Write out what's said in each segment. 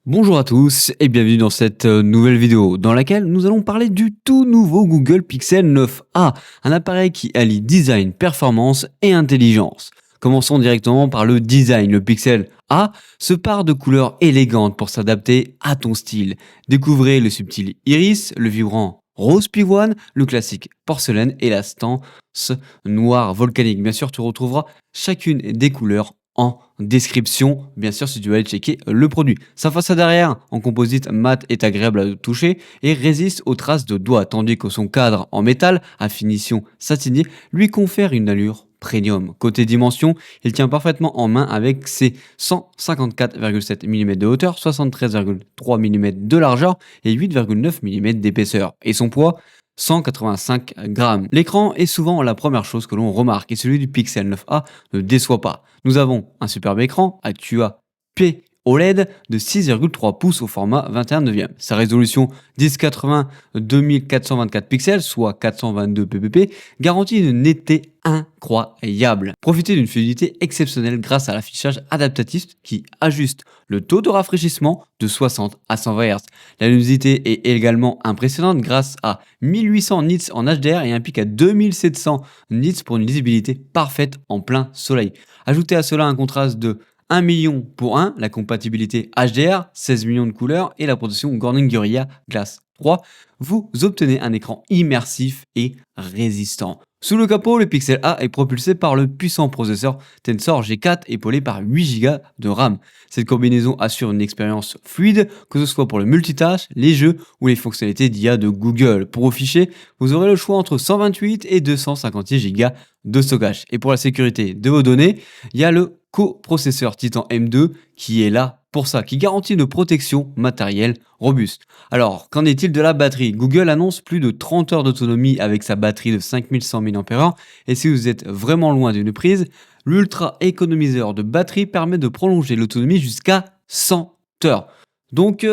Bonjour à tous et bienvenue dans cette nouvelle vidéo dans laquelle nous allons parler du tout nouveau Google Pixel 9a, un appareil qui allie design, performance et intelligence. Commençons directement par le design. Le Pixel A se part de couleurs élégantes pour s'adapter à ton style. Découvrez le subtil iris, le vibrant rose pivoine, le classique porcelaine et la stance noire volcanique. Bien sûr, tu retrouveras chacune des couleurs en description, bien sûr, si tu veux aller checker le produit. Sa façade arrière en composite mat est agréable à toucher et résiste aux traces de doigts, tandis que son cadre en métal à finition satinée lui confère une allure premium. Côté dimension, il tient parfaitement en main avec ses 154,7 mm de hauteur, 73,3 mm de largeur et 8,9 mm d'épaisseur. Et son poids 185 grammes. L'écran est souvent la première chose que l'on remarque et celui du Pixel 9a ne déçoit pas. Nous avons un superbe écran Actua P OLED de 6,3 pouces au format 21 neuvième. Sa résolution 1080 2424 pixels, soit 422 ppp, garantit une netteté incroyable. Profitez d'une fluidité exceptionnelle grâce à l'affichage adaptatif qui ajuste le taux de rafraîchissement de 60 à 120 Hz. La luminosité est également impressionnante grâce à 1800 nits en HDR et un pic à 2700 nits pour une lisibilité parfaite en plein soleil. Ajoutez à cela un contraste de 1 million pour 1, la compatibilité HDR, 16 millions de couleurs et la protection Corning Gorilla Glass 3, vous obtenez un écran immersif et résistant. Sous le capot, le Pixel A est propulsé par le puissant processeur Tensor G4 épaulé par 8 Go de RAM. Cette combinaison assure une expérience fluide, que ce soit pour le multitâche, les jeux ou les fonctionnalités d'IA de Google. Pour vos fichiers, vous aurez le choix entre 128 et 256 Go de stockage. Et pour la sécurité de vos données, il y a le coprocesseur Titan M2 qui est là pour ça, qui garantit une protection matérielle robuste. Alors, qu'en est-il de la batterie? Google annonce plus de 30 heures d'autonomie avec sa batterie de 5100 mAh et si vous êtes vraiment loin d'une prise, l'ultra économiseur de batterie permet de prolonger l'autonomie jusqu'à 100 heures. Donc,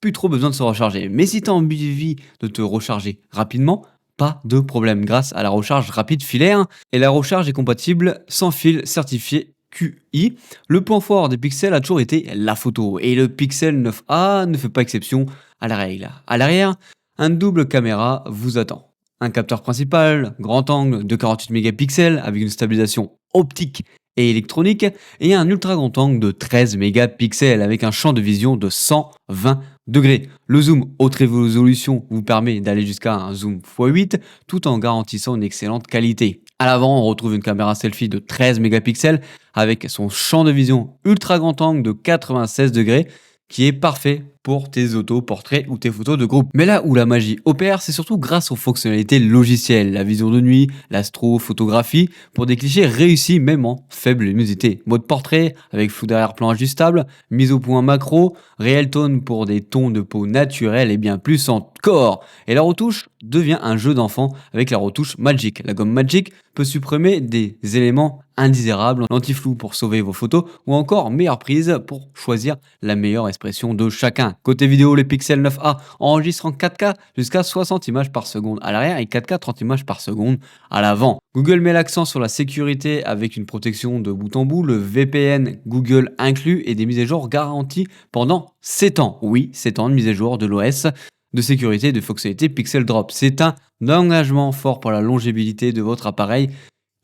plus trop besoin de se recharger. Mais si tu as envie de te recharger rapidement, pas de problème grâce à la recharge rapide filaire et la recharge est compatible sans fil certifié QI. Le point fort des Pixels a toujours été la photo et le Pixel 9a ne fait pas exception à la règle. À l'arrière, un double caméra vous attend. Un capteur principal, grand angle de 48 mégapixels avec une stabilisation optique et électronique et un ultra grand angle de 13 mégapixels avec un champ de vision de 120 degrés. Le zoom haute résolution vous permet d'aller jusqu'à un zoom x8 tout en garantissant une excellente qualité. À l'avant, on retrouve une caméra selfie de 13 mégapixels avec son champ de vision ultra grand angle de 96 degrés qui est parfait pour tes autoportraits ou tes photos de groupe. Mais là où la magie opère, c'est surtout grâce aux fonctionnalités logicielles, la vision de nuit, l'astrophotographie, pour des clichés réussis même en faible luminosité. Mode portrait avec flou d'arrière-plan ajustable, mise au point macro, réel tone pour des tons de peau naturels et bien plus encore. Et la retouche devient un jeu d'enfant avec la retouche Magic. La gomme Magic peut supprimer des éléments indésirables, l'anti-flou pour sauver vos photos ou encore meilleure prise pour choisir la meilleure expression de chacun. Côté vidéo, le Pixel 9a enregistre en 4K jusqu'à 60 images par seconde à l'arrière et 4K 30 images par seconde à l'avant. Google met l'accent sur la sécurité avec une protection de bout en bout, le VPN Google inclus et des mises à jour garanties pendant 7 ans. Oui, 7 ans de mise à jour de l'OS de sécurité et de fonctionnalité Pixel Drop. C'est un engagement fort pour la longévité de votre appareil.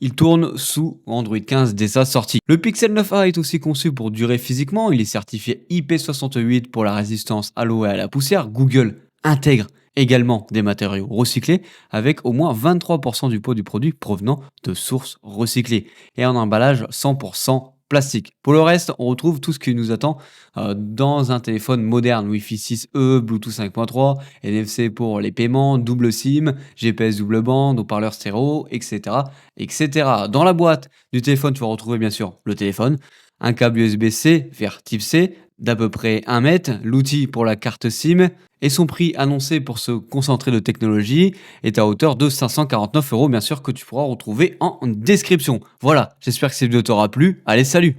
Il tourne sous Android 15 dès sa sortie. Le Pixel 9a est aussi conçu pour durer physiquement. Il est certifié IP68 pour la résistance à l'eau et à la poussière. Google intègre également des matériaux recyclés avec au moins 23% du poids du produit provenant de sources recyclées et un emballage 100% plastique. Pour le reste, on retrouve tout ce qui nous attend dans un téléphone moderne, Wi-Fi 6E, Bluetooth 5.3, NFC pour les paiements, double SIM, GPS double bande, haut-parleur stéréo, etc., etc. Dans la boîte du téléphone, tu vas retrouver bien sûr le téléphone, un câble USB-C vers type C d'à peu près 1 mètre, l'outil pour la carte SIM et son prix annoncé pour ce concentré de technologie est à hauteur de 549 €, bien sûr, que tu pourras retrouver en description. Voilà, j'espère que cette vidéo t'aura plu. Allez, salut!